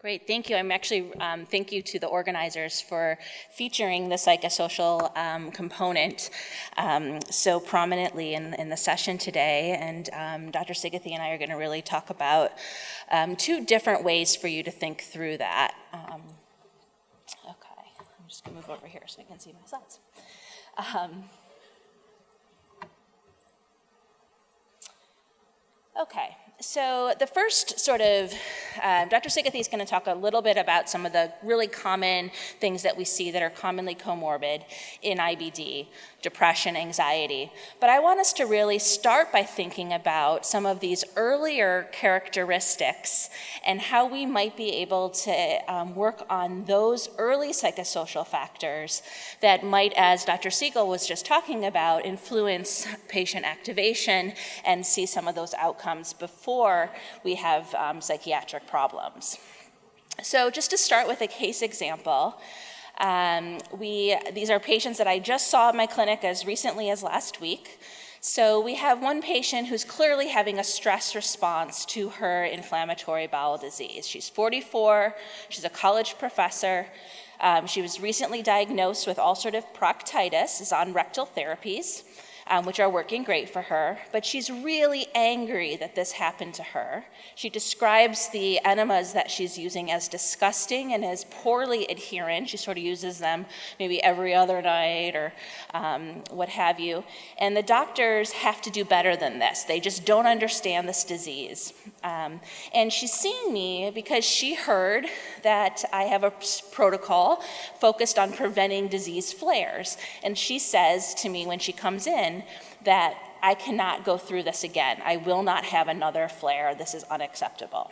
Great, thank you. I'm actually, thank you to the organizers for featuring the psychosocial component so prominently in the session today. And Dr. Szigethy and I are going to really talk about two different ways for you to think through that. Okay, I'm just going to move over here so I can see my slides. Okay, so the first sort of, Dr. Szigethy is going to talk a little bit about some of the really common things that we see that are commonly comorbid in IBD, depression, anxiety. But I want us to really start by thinking about some of these earlier characteristics and how we might be able to work on those early psychosocial factors that might, as Dr. Siegel was just talking about, influence patient activation and see some of those outcomes before we have psychiatric problems. So just to start with a case example, these are patients that I just saw in my clinic as recently as last week. So we have one patient who's clearly having a stress response to her inflammatory bowel disease. She's 44, she's a college professor. She was recently diagnosed with ulcerative proctitis, is on rectal therapies, which are working great for her, but she's really angry that this happened to her. She describes the enemas that she's using as disgusting and as poorly adherent. She sort of uses them maybe every other night or what have you. And the doctors have to do better than this. They just don't understand this disease. And she's seeing me because she heard that I have a protocol focused on preventing disease flares. And she says to me when she comes in that I cannot go through this again. I will not have another flare. This is unacceptable.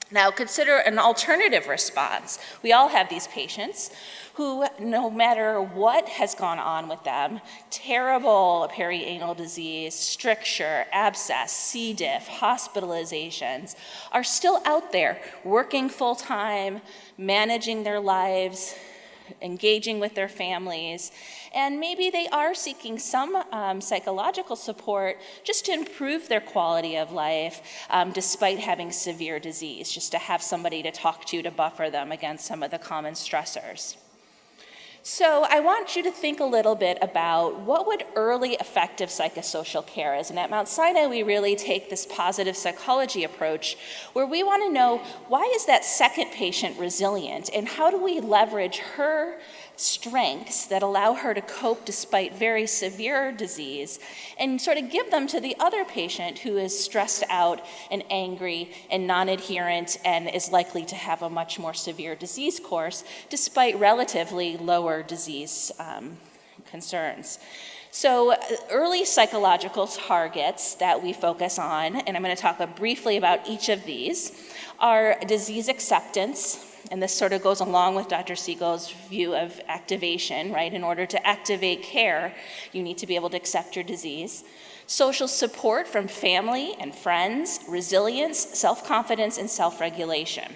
Now consider an alternative response. We all have these patients who, no matter what has gone on with them, terrible perianal disease, stricture, abscess, C. diff, hospitalizations, are still out there working full-time, managing their lives, engaging with their families, and maybe they are seeking some psychological support just to improve their quality of life despite having severe disease, just to have somebody to talk to buffer them against some of the common stressors. So I want you to think a little bit about what would early effective psychosocial care is. And at Mount Sinai, we really take this positive psychology approach where we want to know, why is that second patient resilient? And how do we leverage her strengths that allow her to cope despite very severe disease and sort of give them to the other patient who is stressed out and angry and non-adherent and is likely to have a much more severe disease course despite relatively lower disease concerns. So early psychological targets that we focus on, and I'm going to talk briefly about each of these, are disease acceptance. And this sort of goes along with Dr. Siegel's view of activation, right? In order to activate care, you need to be able to accept your disease. Social support from family and friends, resilience, self-confidence, and self-regulation.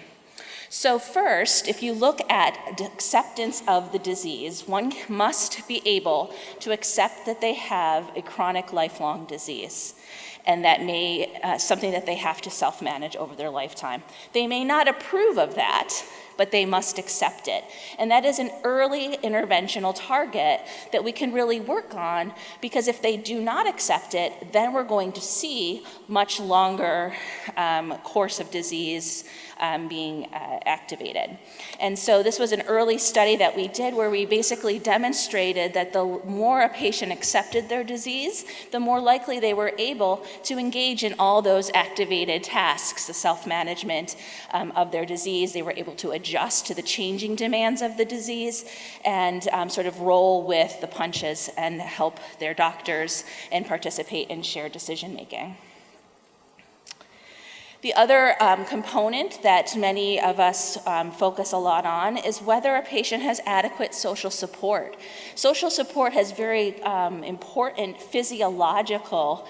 So first, if you look at acceptance of the disease, one must be able to accept that they have a chronic lifelong disease, and that may something that they have to self-manage over their lifetime. They may not approve of that, but they must accept it. And that is an early interventional target that we can really work on, because if they do not accept it, then we're going to see much longer course of disease being activated. And so this was an early study that we did where we basically demonstrated that the more a patient accepted their disease, the more likely they were able to engage in all those activated tasks, the self-management of their disease. They were able to adjust to the changing demands of the disease and sort of roll with the punches and help their doctors and participate in shared decision-making. The other component that many of us focus a lot on is whether a patient has adequate social support. Social support has very important physiological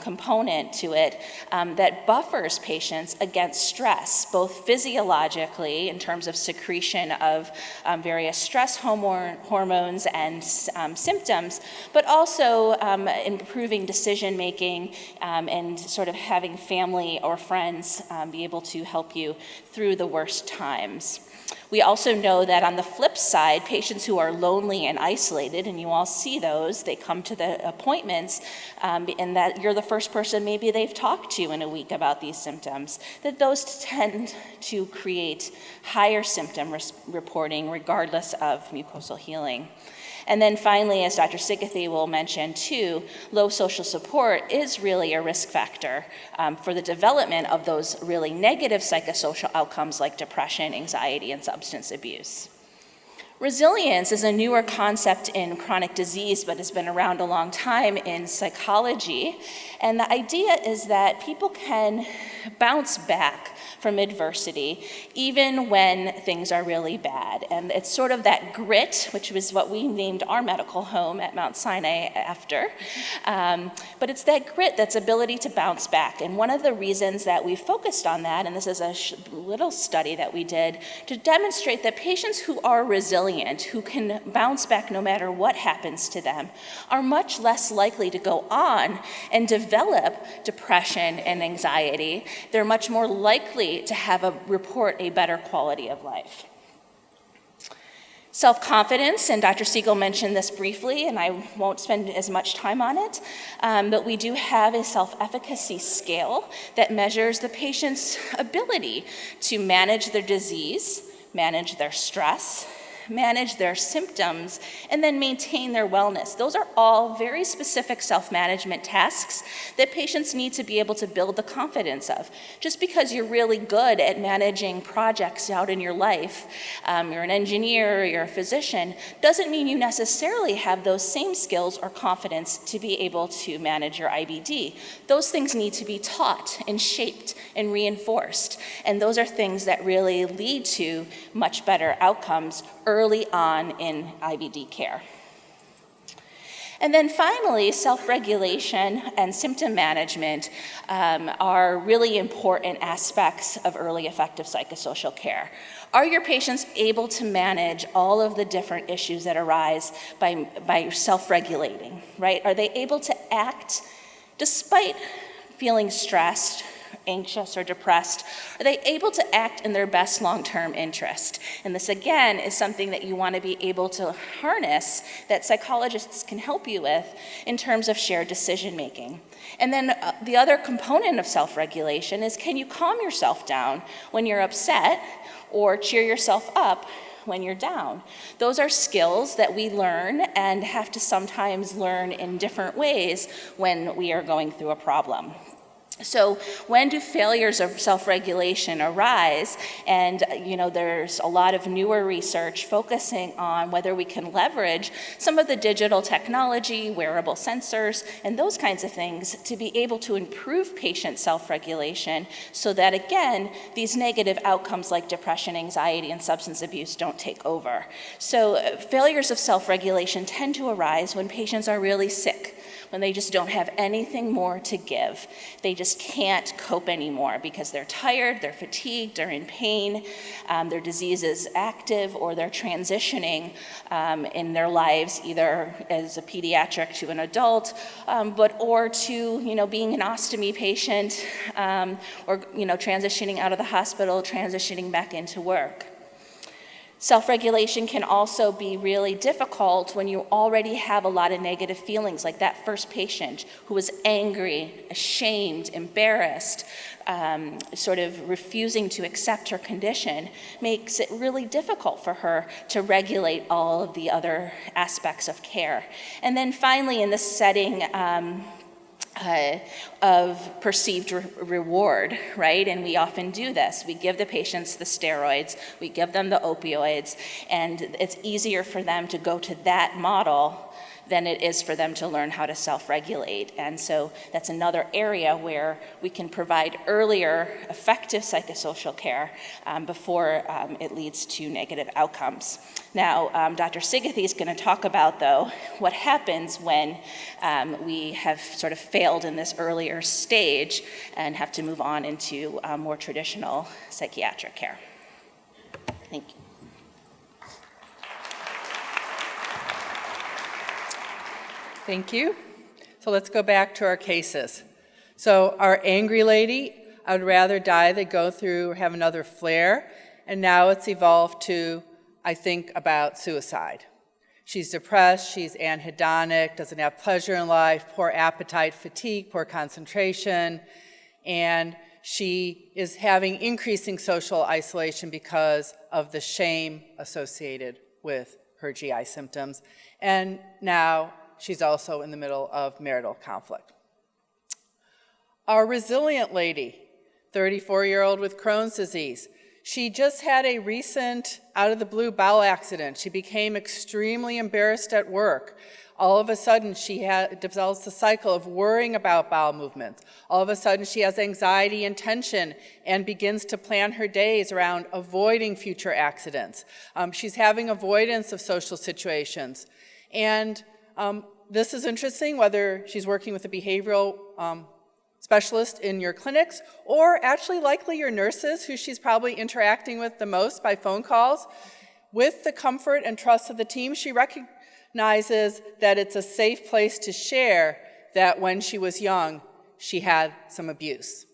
component to it that buffers patients against stress, both physiologically in terms of secretion of various stress hormones and symptoms, but also improving decision making and sort of having family or friends friends be able to help you through the worst times. We also know that on the flip side, patients who are lonely and isolated, and you all see those, they come to the appointments, and that you're the first person maybe they've talked to in a week about these symptoms, that those tend to create higher symptom reporting regardless of mucosal healing. And then finally, as Dr. Szigethy will mention too, low social support is really a risk factor for the development of those really negative psychosocial outcomes like depression, anxiety, and substance abuse. Resilience is a newer concept in chronic disease, but has been around a long time in psychology. And the idea is that people can bounce back from adversity, even when things are really bad. And it's sort of that grit, which was what we named our medical home at Mount Sinai after. But it's that grit, that's ability to bounce back. And one of the reasons that we focused on that, and this is a little study that we did, to demonstrate that patients who are resilient, who can bounce back no matter what happens to them, are much less likely to go on and develop depression and anxiety. They're much more likely to report a better quality of life. Self-confidence, and Dr. Siegel mentioned this briefly, and I won't spend as much time on it, but we do have a self-efficacy scale that measures the patient's ability to manage their disease, manage their stress, manage their symptoms, and then maintain their wellness. Those are all very specific self-management tasks that patients need to be able to build the confidence of. Just because you're really good at managing projects out in your life, you're an engineer, you're a physician, doesn't mean you necessarily have those same skills or confidence to be able to manage your IBD. Those things need to be taught and shaped and reinforced. And those are things that really lead to much better outcomes early on in IBD care. And then finally, self-regulation and symptom management are really important aspects of early effective psychosocial care. Are your patients able to manage all of the different issues that arise by self-regulating, right? Are they able to act despite feeling stressed, anxious, or depressed? Are they able to act in their best long-term interest? And this, again, is something that you want to be able to harness, that psychologists can help you with in terms of shared decision-making. And then the other component of self-regulation is, can you calm yourself down when you're upset or cheer yourself up when you're down? Those are skills that we learn and have to sometimes learn in different ways when we are going through a problem. So when do failures of self-regulation arise? And there's a lot of newer research focusing on whether we can leverage some of the digital technology, wearable sensors, and those kinds of things to be able to improve patient self-regulation so that, again, these negative outcomes like depression, anxiety, and substance abuse don't take over. So failures of self-regulation tend to arise when patients are really sick, when they just don't have anything more to give. They just can't cope anymore because they're tired, they're fatigued, they're in pain, their disease is active, or they're transitioning in their lives, either as a pediatric to an adult, or to being an ostomy patient, or transitioning out of the hospital, transitioning back into work. Self-regulation can also be really difficult when you already have a lot of negative feelings, like that first patient who was angry, ashamed, embarrassed, sort of refusing to accept her condition, makes it really difficult for her to regulate all of the other aspects of care. And then finally, in this setting, of perceived reward, right? And we often do this. We give the patients the steroids, we give them the opioids, and it's easier for them to go to that model than it is for them to learn how to self-regulate. And so that's another area where we can provide earlier, effective psychosocial care before it leads to negative outcomes. Now, Dr. Szigethy is going to talk about, though, what happens when we have sort of failed in this earlier stage and have to move on into more traditional psychiatric care. Thank you. Thank you. So let's go back to our cases. So our angry lady I would rather die than go through or have another flare. And now it's evolved to, I think about suicide. She's depressed, she's anhedonic, doesn't have pleasure in life, poor appetite, fatigue, poor concentration, and she is having increasing social isolation because of the shame associated with her GI symptoms. And now she's also in the middle of marital conflict. Our resilient lady, 34-year-old with Crohn's disease, she just had a recent out-of-the-blue bowel accident. She became extremely embarrassed at work. All of a sudden, she develops a cycle of worrying about bowel movements. All of a sudden, she has anxiety and tension and begins to plan her days around avoiding future accidents. She's having avoidance of social situations. And this is interesting, whether she's working with a behavioral specialist in your clinics, or actually likely your nurses, who she's probably interacting with the most by phone calls. With the comfort and trust of the team, she recognizes that it's a safe place to share that when she was young, she had some abuse.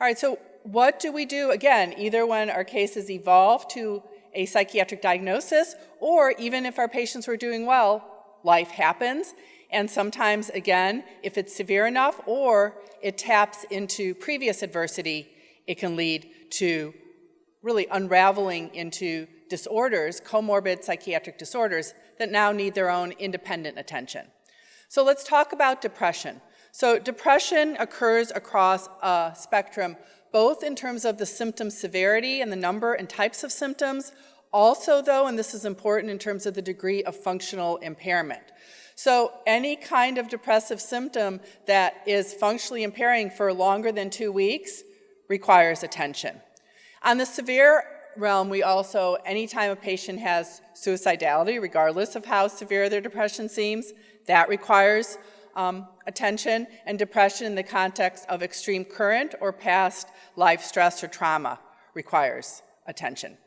All right, so what do we do, again, either when our cases evolve to a psychiatric diagnosis, or even if our patients were doing well, life happens. And sometimes, again, if it's severe enough or it taps into previous adversity, it can lead to really unraveling into disorders, comorbid psychiatric disorders, that now need their own independent attention. So let's talk about depression. So depression occurs across a spectrum, both in terms of the symptom severity and the number and types of symptoms, also though, and this is important, in terms of the degree of functional impairment. So any kind of depressive symptom that is functionally impairing for longer than 2 weeks requires attention. On the severe realm, we also, anytime a patient has suicidality, regardless of how severe their depression seems, that requires attention, and depression in the context of extreme current or past life stress or trauma requires attention.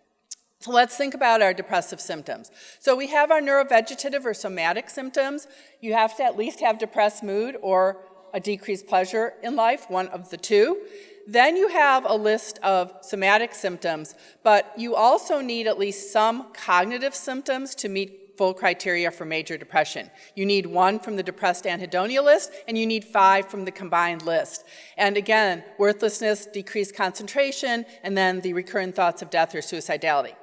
So let's think about our depressive symptoms. So we have our neurovegetative or somatic symptoms. You have to at least have depressed mood or a decreased pleasure in life, one of the two. Then you have a list of somatic symptoms, but you also need at least some cognitive symptoms to meet full criteria for major depression. You need 1 from the depressed anhedonia list, and you need 5 from the combined list. And again, worthlessness, decreased concentration, and then the recurrent thoughts of death or suicidality.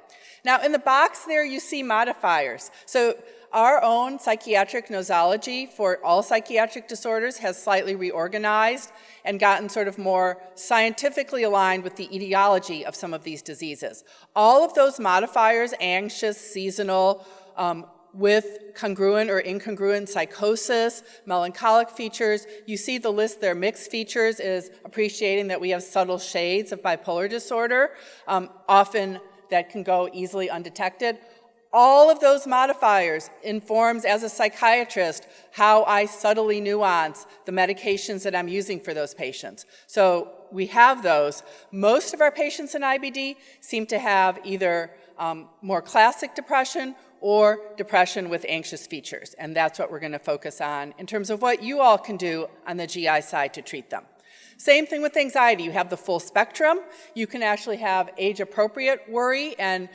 Now, in the box there, you see modifiers. So our own psychiatric nosology for all psychiatric disorders has slightly reorganized and gotten sort of more scientifically aligned with the etiology of some of these diseases. All of those modifiers, anxious, seasonal, with congruent or incongruent psychosis, melancholic features. You see the list there. Mixed features is appreciating that we have subtle shades of bipolar disorder, often that can go easily undetected. All of those modifiers informs, as a psychiatrist, how I subtly nuance the medications that I'm using for those patients. So we have those. Most of our patients in IBD seem to have either more classic depression or depression with anxious features, and that's what we're going to focus on in terms of what you all can do on the GI side to treat them. Same thing with anxiety. You have the full spectrum. You can actually have age-appropriate worry, and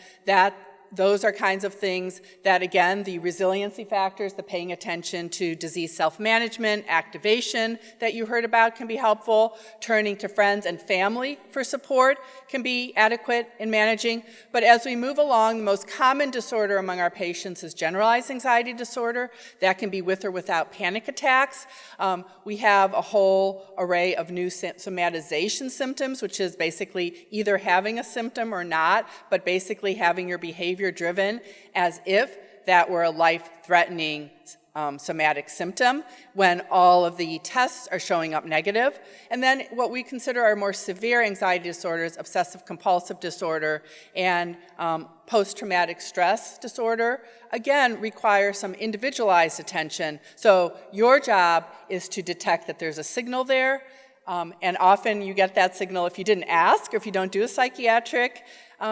those are kinds of things that, again, the resiliency factors, the paying attention to disease self-management, activation that you heard about can be helpful. Turning to friends and family for support can be adequate in managing. But as we move along, the most common disorder among our patients is generalized anxiety disorder. That can be with or without panic attacks. We have a whole array of new somatization symptoms, which is basically either having a symptom or not, but basically having your behavior driven as if that were a life-threatening somatic symptom when all of the tests are showing up negative. And then what we consider are more severe anxiety disorders, obsessive-compulsive disorder, and post-traumatic stress disorder, again, require some individualized attention. So your job is to detect that there's a signal there, and often you get that signal if you didn't ask or if you don't do a psychiatric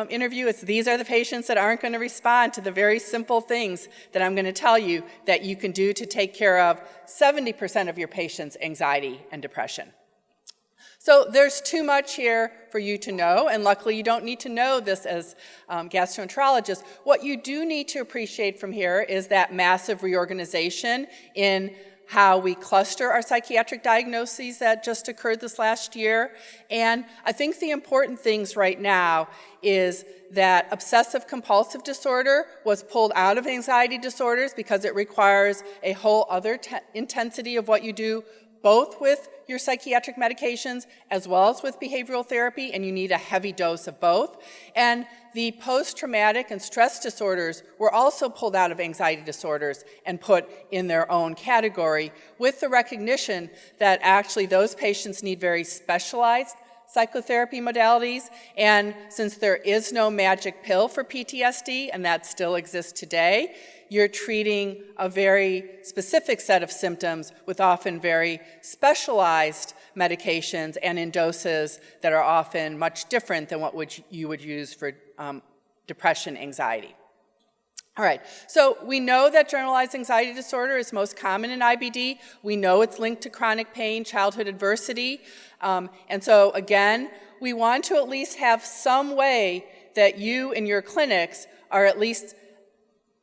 interview. These are the patients that aren't going to respond to the very simple things that I'm going to tell you that you can do to take care of 70% of your patients' anxiety and depression. So there's too much here for you to know, and luckily you don't need to know this as gastroenterologists. What you do need to appreciate from here is that massive reorganization in how we cluster our psychiatric diagnoses that just occurred this last year. And I think the important things right now is that obsessive compulsive disorder was pulled out of anxiety disorders because it requires a whole other intensity of what you do, both with your psychiatric medications as well as with behavioral therapy, and you need a heavy dose of both. And the post-traumatic and stress disorders were also pulled out of anxiety disorders and put in their own category, with the recognition that actually those patients need very specialized psychotherapy modalities, and since there is no magic pill for PTSD, and that still exists today, you're treating a very specific set of symptoms with often very specialized medications and in doses that are often much different than what you would use for depression, anxiety. All right, so we know that generalized anxiety disorder is most common in IBD. We know it's linked to chronic pain, childhood adversity. And so again, we want to at least have some way that you in your clinics are at least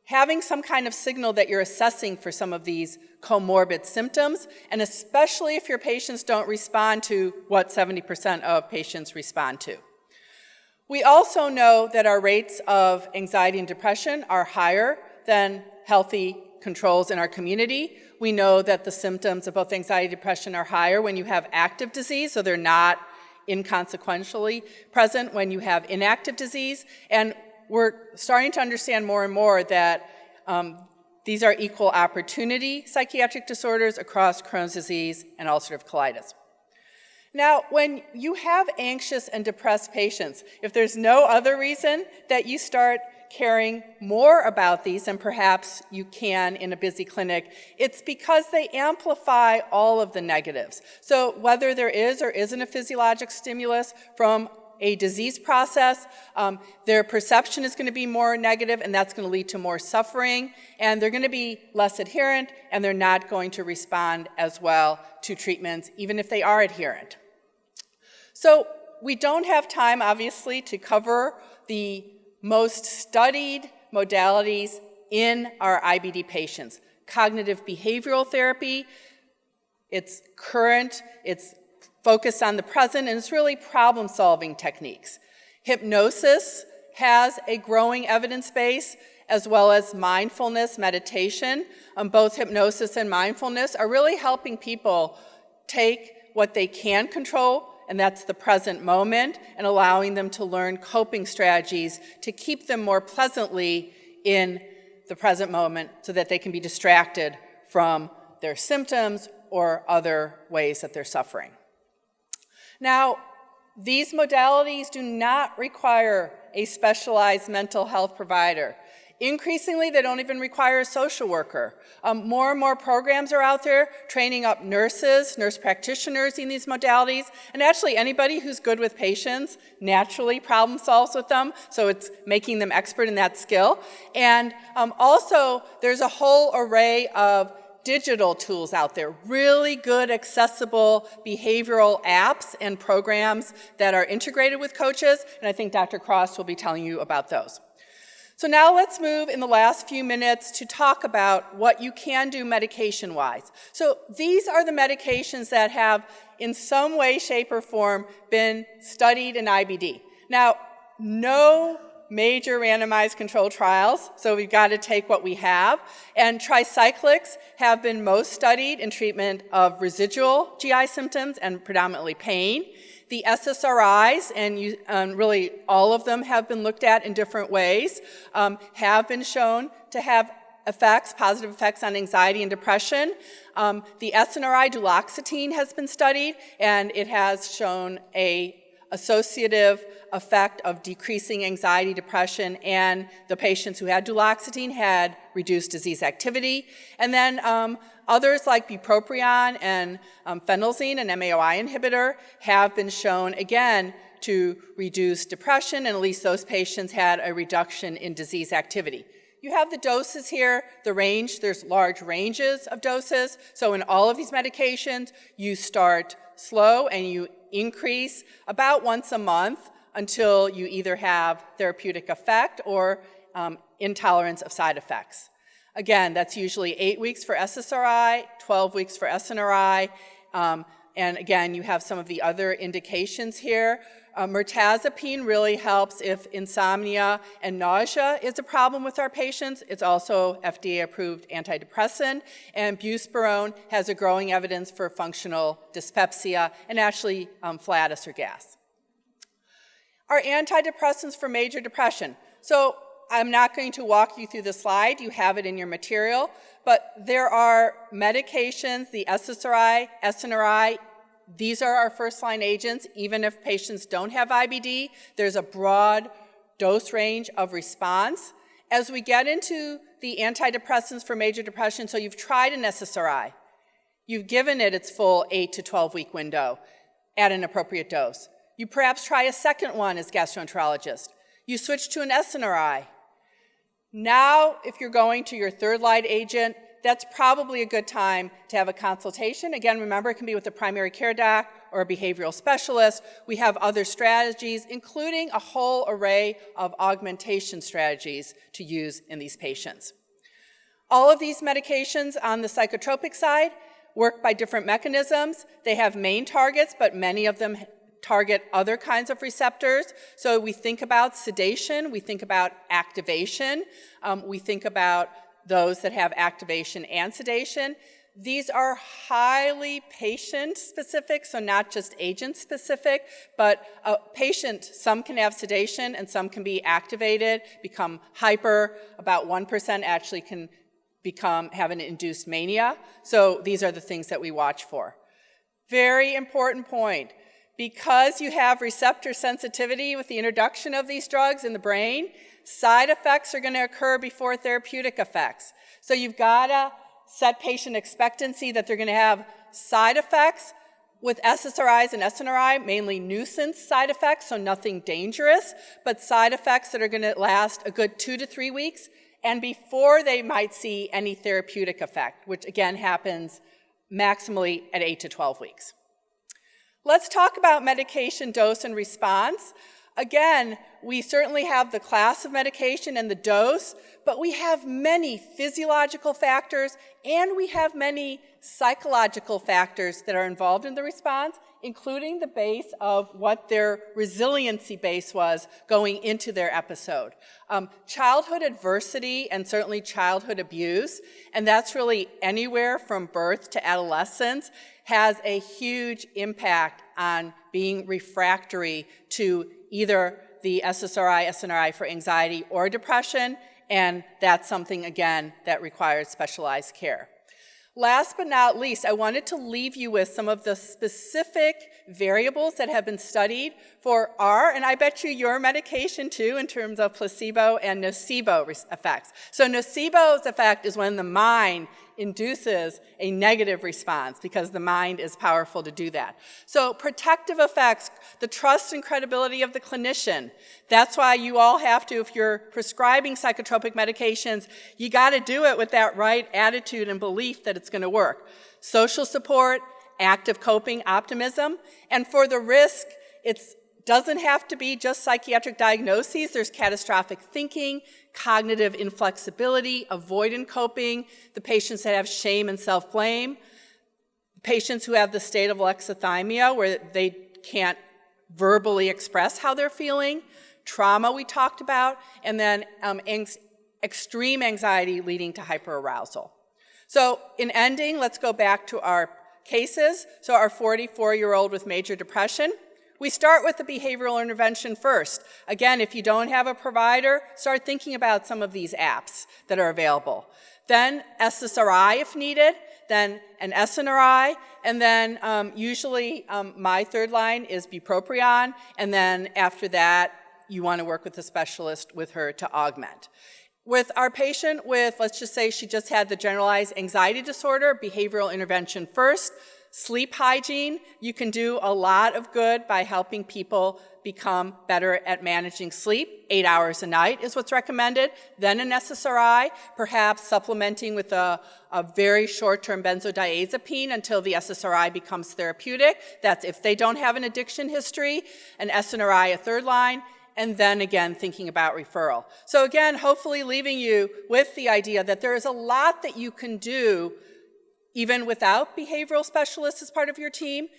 having some kind of signal that you're assessing for some of these comorbid symptoms, and especially if your patients don't respond to what 70% of patients respond to. We also know that our rates of anxiety and depression are higher than healthy controls in our community. We know that the symptoms of both anxiety and depression are higher when you have active disease, so they're not inconsequentially present when you have inactive disease. And we're starting to understand more and more that these are equal opportunity psychiatric disorders across Crohn's disease and ulcerative colitis. Now, when you have anxious and depressed patients, if there's no other reason that you start caring more about these than perhaps you can in a busy clinic, it's because they amplify all of the negatives. So whether there is or isn't a physiologic stimulus from a disease process, their perception is going to be more negative, and that's going to lead to more suffering, and they're going to be less adherent, and they're not going to respond as well to treatments, even if they are adherent. So we don't have time, obviously, to cover the most studied modalities in our IBD patients. Cognitive behavioral therapy, it's current, it's focused on the present, and it's really problem-solving techniques. Hypnosis has a growing evidence base, as well as mindfulness, meditation. Both hypnosis and mindfulness are really helping people take what they can control, and that's the present moment, and allowing them to learn coping strategies to keep them more pleasantly in the present moment so that they can be distracted from their symptoms or other ways that they're suffering. Now, these modalities do not require a specialized mental health provider. Increasingly, they don't even require a social worker. More and more programs are out there training up nurses, nurse practitioners in these modalities, and actually anybody who's good with patients naturally problem solves with them, so it's making them expert in that skill. And also, there's a whole array of digital tools out there, really good, accessible behavioral apps and programs that are integrated with coaches, and I think Dr. Cross will be telling you about those. So now let's move in the last few minutes to talk about what you can do medication-wise. So these are the medications that have, in some way, shape, or form, been studied in IBD. Now, no major randomized controlled trials, so we've got to take what we have. And tricyclics have been most studied in treatment of residual GI symptoms and predominantly pain. The SSRIs, and really all of them have been looked at in different ways, have been shown to have effects, positive effects on anxiety and depression. The SNRI duloxetine has been studied, and it has shown a associative effect of decreasing anxiety, depression, and the patients who had duloxetine had reduced disease activity. And then others like bupropion and phenelzine, an MAOI inhibitor, have been shown, again, to reduce depression, and at least those patients had a reduction in disease activity. You have the doses here, the range, there's large ranges of doses. So in all of these medications, you start slow and you increase about once a month until you either have therapeutic effect or intolerance of side effects. Again, that's usually 8 weeks for SSRI, 12 weeks for SNRI, and again, you have some of the other indications here. Mirtazapine really helps if insomnia and nausea is a problem with our patients. It's also FDA-approved antidepressant, and buspirone has a growing evidence for functional dyspepsia and actually flatus or gas. Our antidepressants for major depression. So I'm not going to walk you through the slide. You have it in your material. But there are medications, the SSRI, SNRI, these are our first-line agents. Even if patients don't have IBD, there's a broad dose range of response. As we get into the antidepressants for major depression, so you've tried an SSRI. You've given it its full 8 to 12-week window at an appropriate dose. You perhaps try a second one as gastroenterologist. You switch to an SNRI. Now, if you're going to your third-line agent, that's probably a good time to have a consultation. Again, remember, it can be with a primary care doc or a behavioral specialist. We have other strategies, including a whole array of augmentation strategies to use in these patients. All of these medications on the psychotropic side work by different mechanisms. They have main targets, but many of them target other kinds of receptors. So we think about sedation, we think about activation, we think about those that have activation and sedation. These are highly patient-specific, so not just agent-specific, but a patient, some can have sedation and some can be activated, become hyper. About 1% actually can have an induced mania. So these are the things that we watch for. Very important point. Because you have receptor sensitivity with the introduction of these drugs in the brain, side effects are going to occur before therapeutic effects. So you've got to set patient expectancy that they're going to have side effects with SSRIs and SNRI, mainly nuisance side effects, so nothing dangerous, but side effects that are going to last a good 2 to 3 weeks, and before they might see any therapeutic effect, which again happens maximally at 8 to 12 weeks. Let's talk about medication dose and response. Again, we certainly have the class of medication and the dose, but we have many physiological factors and we have many psychological factors that are involved in the response, including the base of what their resiliency base was going into their episode. Childhood adversity and certainly childhood abuse, and that's really anywhere from birth to adolescence, has a huge impact on being refractory to either the SSRI, SNRI for anxiety or depression, and that's something, again, that requires specialized care. Last but not least, I wanted to leave you with some of the specific variables that have been studied for our, and I bet you your medication too, in terms of placebo and nocebo effects. So nocebo's effect is when the mind induces a negative response because the mind is powerful to do that. So protective effects, the trust and credibility of the clinician. That's why you all have to, if you're prescribing psychotropic medications, you got to do it with that right attitude and belief that it's going to work. Social support, active coping, optimism, and for the risk, it doesn't have to be just psychiatric diagnoses. There's catastrophic thinking, cognitive inflexibility, avoidant coping, the patients that have shame and self-blame, patients who have the state of alexithymia where they can't verbally express how they're feeling, trauma we talked about, and then extreme anxiety leading to hyperarousal. So in ending, let's go back to our cases. So our 44-year-old with major depression. We start with the behavioral intervention first. Again, if you don't have a provider, start thinking about some of these apps that are available. Then SSRI if needed, then an SNRI, and then usually my third line is bupropion, and then after that, you want to work with a specialist with her to augment. With our patient with, let's just say she just had the generalized anxiety disorder, behavioral intervention first, Sleep hygiene, you can do a lot of good by helping people become better at managing sleep. 8 hours a night is what's recommended. Then an SSRI, perhaps supplementing with a very short-term benzodiazepine until the SSRI becomes therapeutic. That's if they don't have an addiction history, an SNRI a third line, and then again thinking about referral. So again, hopefully leaving you with the idea that there is a lot that you can do even without behavioral specialists as part of your team,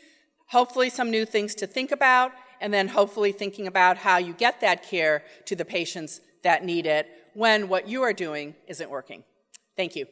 hopefully some new things to think about, and then hopefully thinking about how you get that care to the patients that need it when what you are doing isn't working. Thank you.